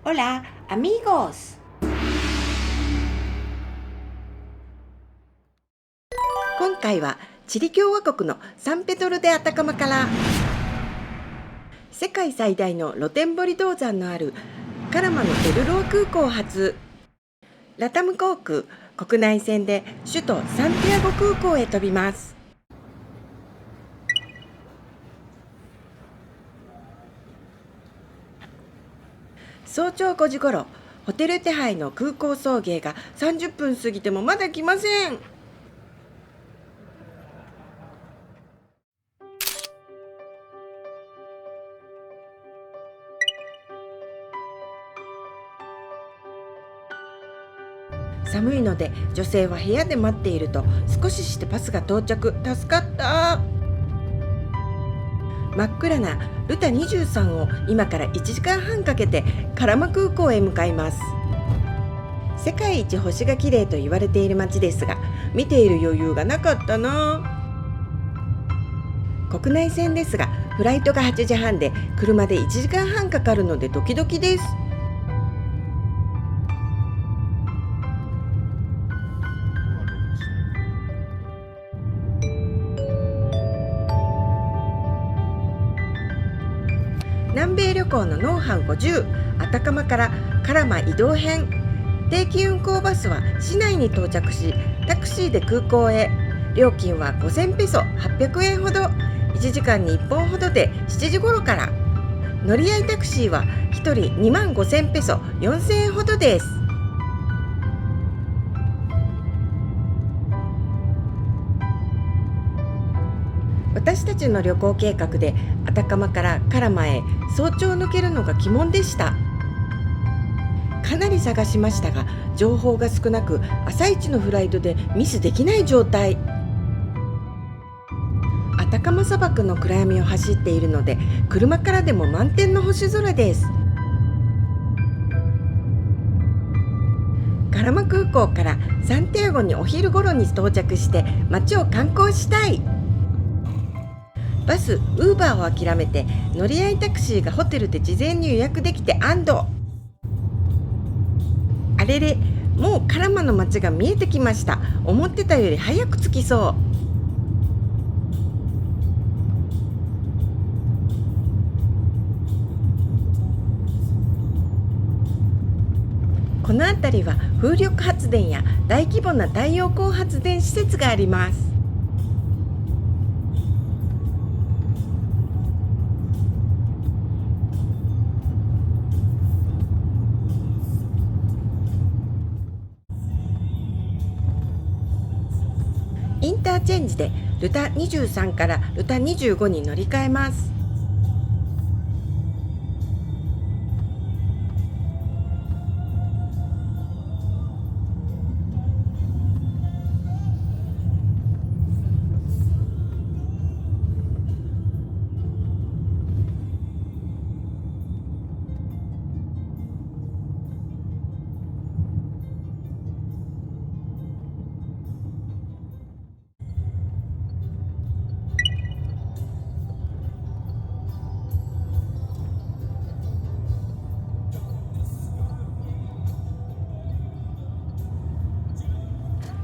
Hola, amigos. 今回はチリ共和国のサンペドロ・デ・アタカマから世界最大の露天掘り銅山のあるカラマのエルロア空港発ラタム航空国内線で首都サンティアゴ空港へ飛びます。早朝5時ごろ、ホテル手配の空港送迎が30分過ぎてもまだ来ません。寒いので女性は部屋で待っていると少ししてバスが到着。助かった。真っ暗なルタ23を今から1時間半かけてカラマ空港へ向かいます。世界一星が綺麗と言われている街ですが、見ている余裕がなかったな。国内線ですがフライトが8時半で車で1時間半かかるのでドキドキです。南米旅行のノウハウ50、アタカマからカラマ移動編。定期運行バスは市内に到着し、タクシーで空港へ。料金は5000ペソ、800円ほど。1時間に1本ほどで7時頃から。乗り合いタクシーは1人2万5000ペソ、4000円ほどです。私たちの旅行計画でアタカマからカラマへ早朝抜けるのが鬼門でした。かなり探しましたが情報が少なく、朝一のフライトでミスできない状態。アタカマ砂漠の暗闇を走っているので車からでも満天の星空です。カラマ空港からサンティアゴにお昼頃に到着して街を観光したい。バス、ウーバーを諦めて乗り合いタクシーがホテルで事前に予約できて安堵。あれれ、もうカラマの街が見えてきました。思ってたより早く着きそう。この辺りは風力発電や大規模な太陽光発電施設があります。インターチェンジでルタ23からルタ25に乗り換えます。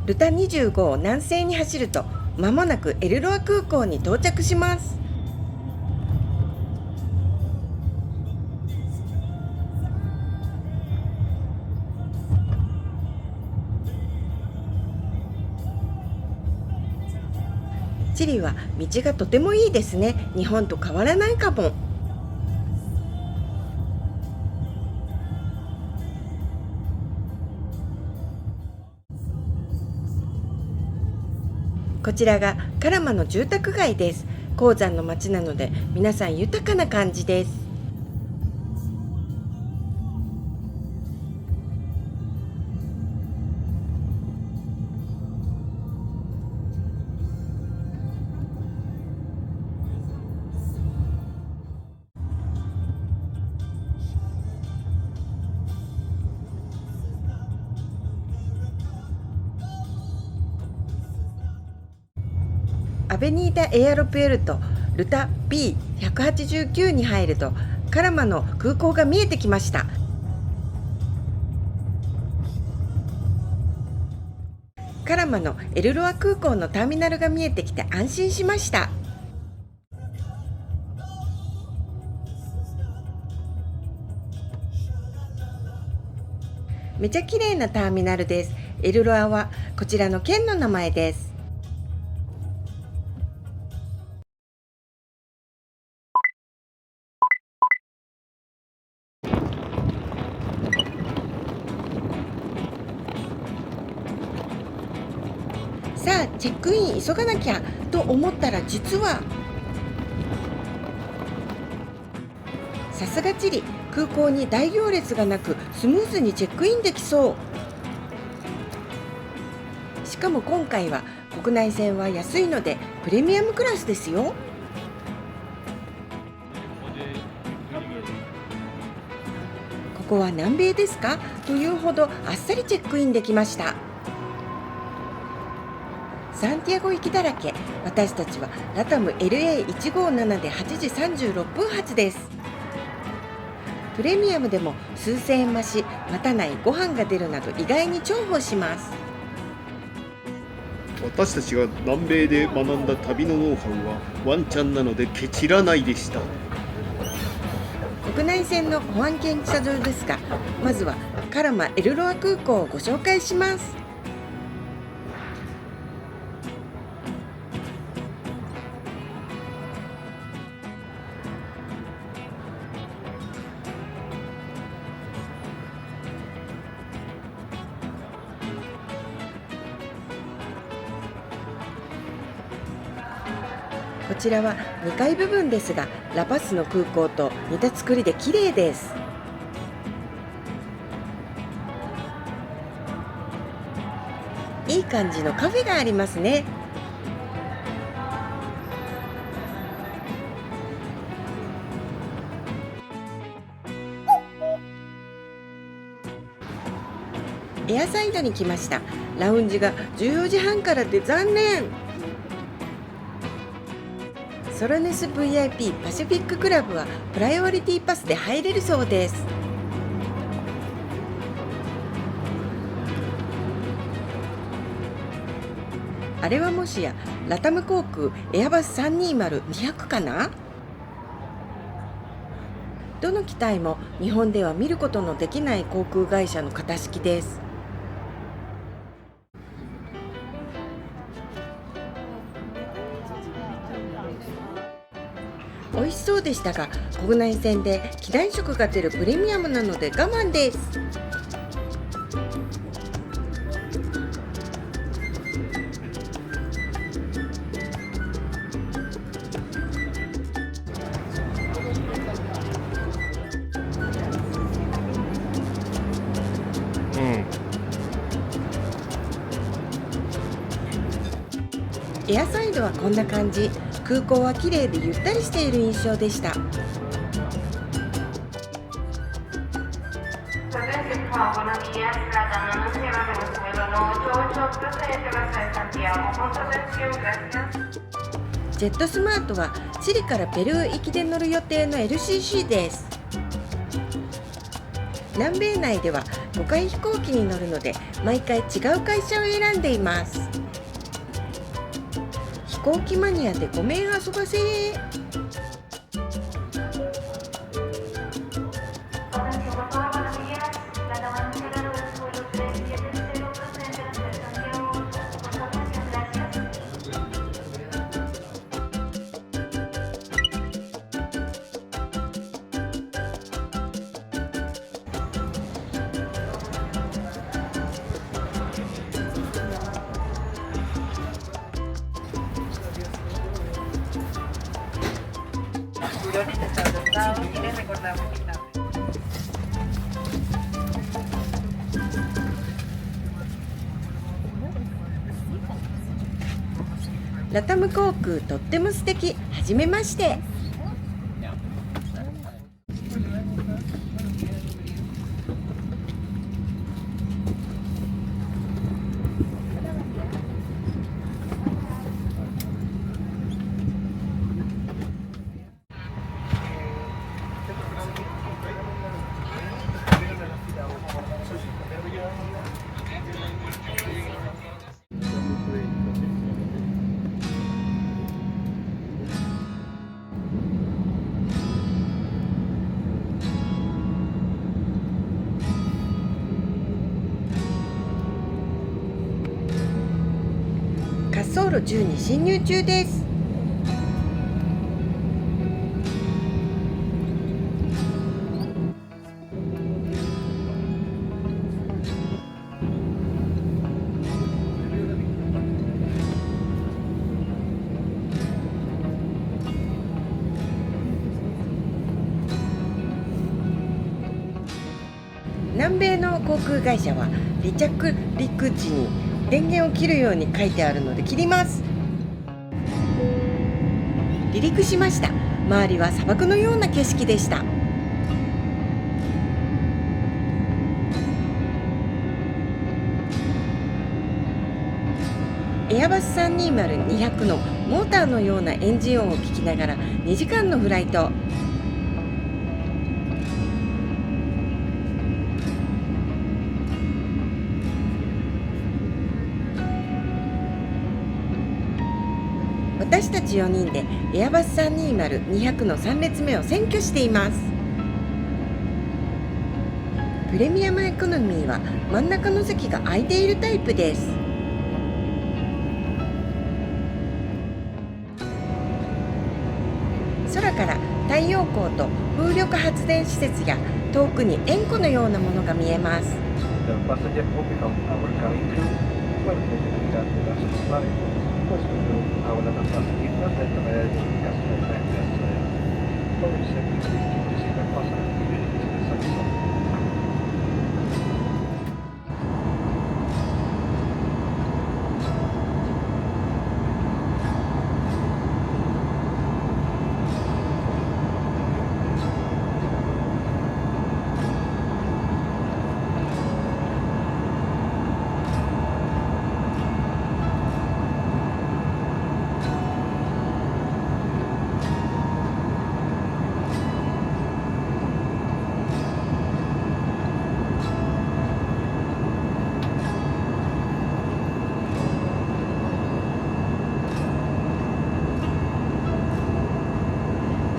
ルタ25を南西に走ると間もなくエルロア空港に到着します。チリは道がとてもいいですね。日本と変わらないかも。こちらがカラマの住宅街です。鉱山の町なので皆さん豊かな感じです。アベニーダ・エアロプエルトルタ B189 に入るとカラマの空港が見えてきました。カラマのエルロア空港のターミナルが見えてきて安心しました。めちゃ綺麗なターミナルです。エルロアはこちらの県の名前です。さあチェックイン急がなきゃと思ったら、実はさすがチリ、空港に大行列がなくスムーズにチェックインできそう。しかも今回は国内線は安いのでプレミアムクラスですよ。ここは南米ですかというほどあっさりチェックインできました。サンティアゴ行きだらけ。私たちはラタム LA157 で8時36分発です。プレミアムでも数千円増し、待たない、ご飯が出るなど意外に重宝します。私たちが南米で学んだ旅のノウハウはワンチャンなのでケチらないでした。国内線の保安検査場ですが、まずはカラマエルロア空港をご紹介します。こちらは2階部分ですが、ラパスの空港と似た作りで綺麗です。いい感じのカフェがありますね。エアサイドに来ました。ラウンジが14時半からで残念。ソロネス VIP パシフィッククラブはプライオリティパスで入れるそうです。あれはもしやラタム航空エアバス320-200かな。どの機体も日本では見ることのできない航空会社の型式です。美味しそうでしたが、国内線で機内食が出るプレミアムなので我慢です。エアサイドはこんな感じ。空港は綺麗でゆったりしている印象でした。ジェットスマートはチリからペルー行きで乗る予定の LCC です。南米内では5回飛行機に乗るので毎回違う会社を選んでいます。飛行機マニアでごめん遊ばせ。ラタム航空とっても素敵。はじめまして。走路10に進入中です。南米の航空会社は離着陸時に電源を切るように書いてあるので切ります。離陸しました。周りは砂漠のような景色でした。エアバス320-200のモーターのようなエンジン音を聞きながら2時間のフライト。私たち4人でエアバス320-200の3列目を占拠しています。プレミアムエコノミーは真ん中の席が空いているタイプです。空から太陽光と風力発電施設や遠くに円弧のようなものが見えます。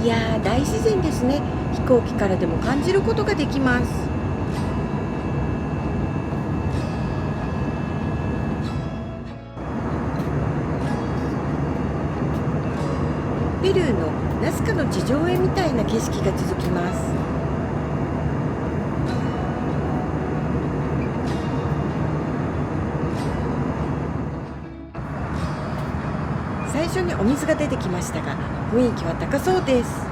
いやー、大自然ですね。飛行機からでも感じることができます。ペルーのナスカの地上絵みたいな景色が続きます。最初にお水が出てきましたが、雰囲気は高そうです。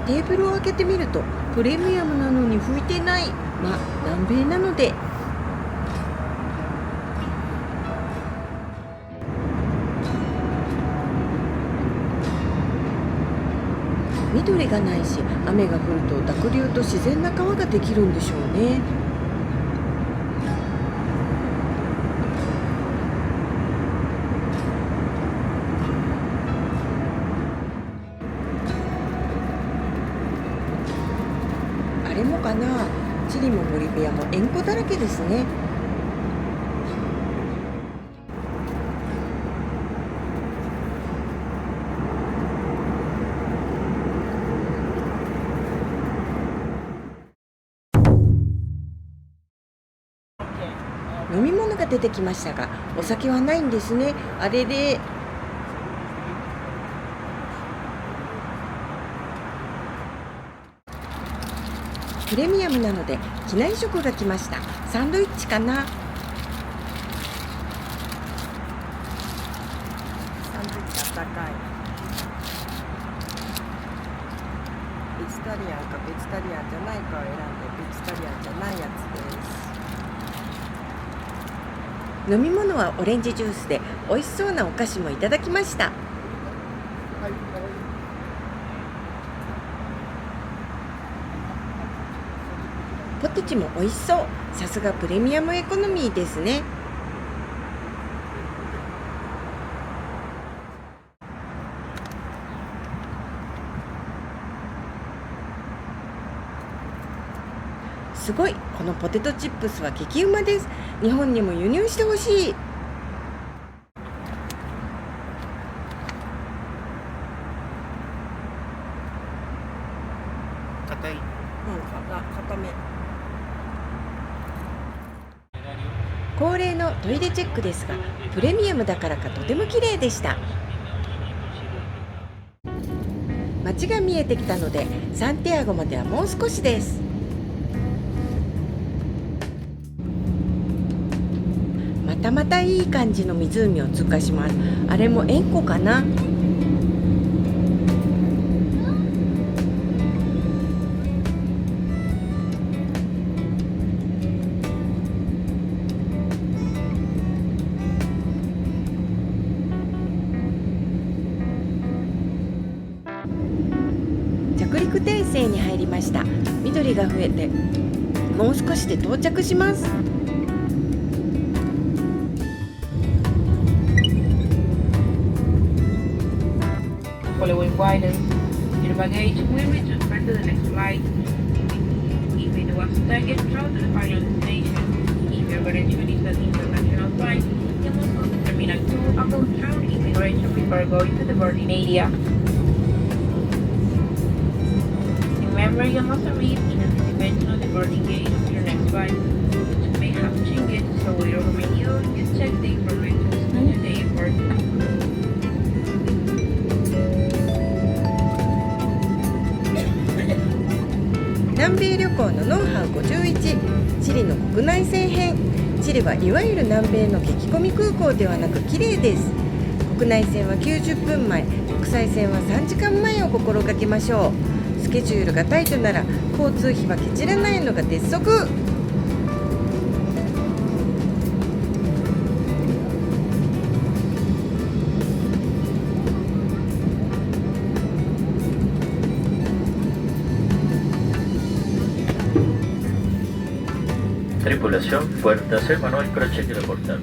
テーブルを開けてみると、プレミアムなのに拭いてない。南米なので。緑がないし、雨が降ると濁流と自然な川ができるんでしょうね。あれもかな、チリもボリビアも塩湖だらけですね。飲み物が出てきましたが、お酒はないんですね。あれれ。プレミアムなので機内食が来ました。サンドイッチかな。サンドイッチあったかい。ベジタリアンかベジタリアンじゃないかを選んで、ベジタリアンじゃないやつです。飲み物はオレンジジュースで、美味しそうなお菓子もいただきました。ポテチも美味しそう。さすがプレミアムエコノミーですね。すごい、このポテトチップスは激うまです。日本にも輸入してほしい。恒例のトイレチェックですが、プレミアムだからかとても綺麗でした。街が見えてきたので、サンティアゴまではもう少しです。またいい感じの湖を通過します。あれも塩湖かな。着陸態勢に入りました。緑が増えてもう少しで到着します。Following guidance, your baggage will be transferred to the next flight. If it was taken through to the final destination, if your connection is an international flight, you must go to Terminal 2 and go through immigration before going to the boarding area. Remember, you must arrive in anticipation of the boarding gate of your next flight, which may have changed, so we recommend you check the information at the airport. 南米旅行のノウハウ51、チリの国内線編。チリはいわゆる南米の激混み空港ではなく綺麗です。国内線は90分前、国際線は3時間前を心がけましょう。スケジュールがタイトなら交通費はケチらないのが鉄則。Tripulación, puertas el manual para cheque de portal.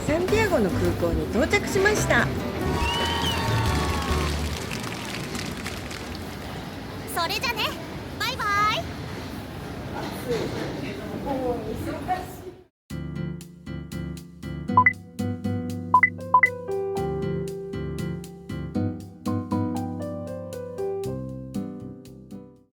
サンティアゴの空港に到着しました。それじゃね、バイバイ。もう忙しい。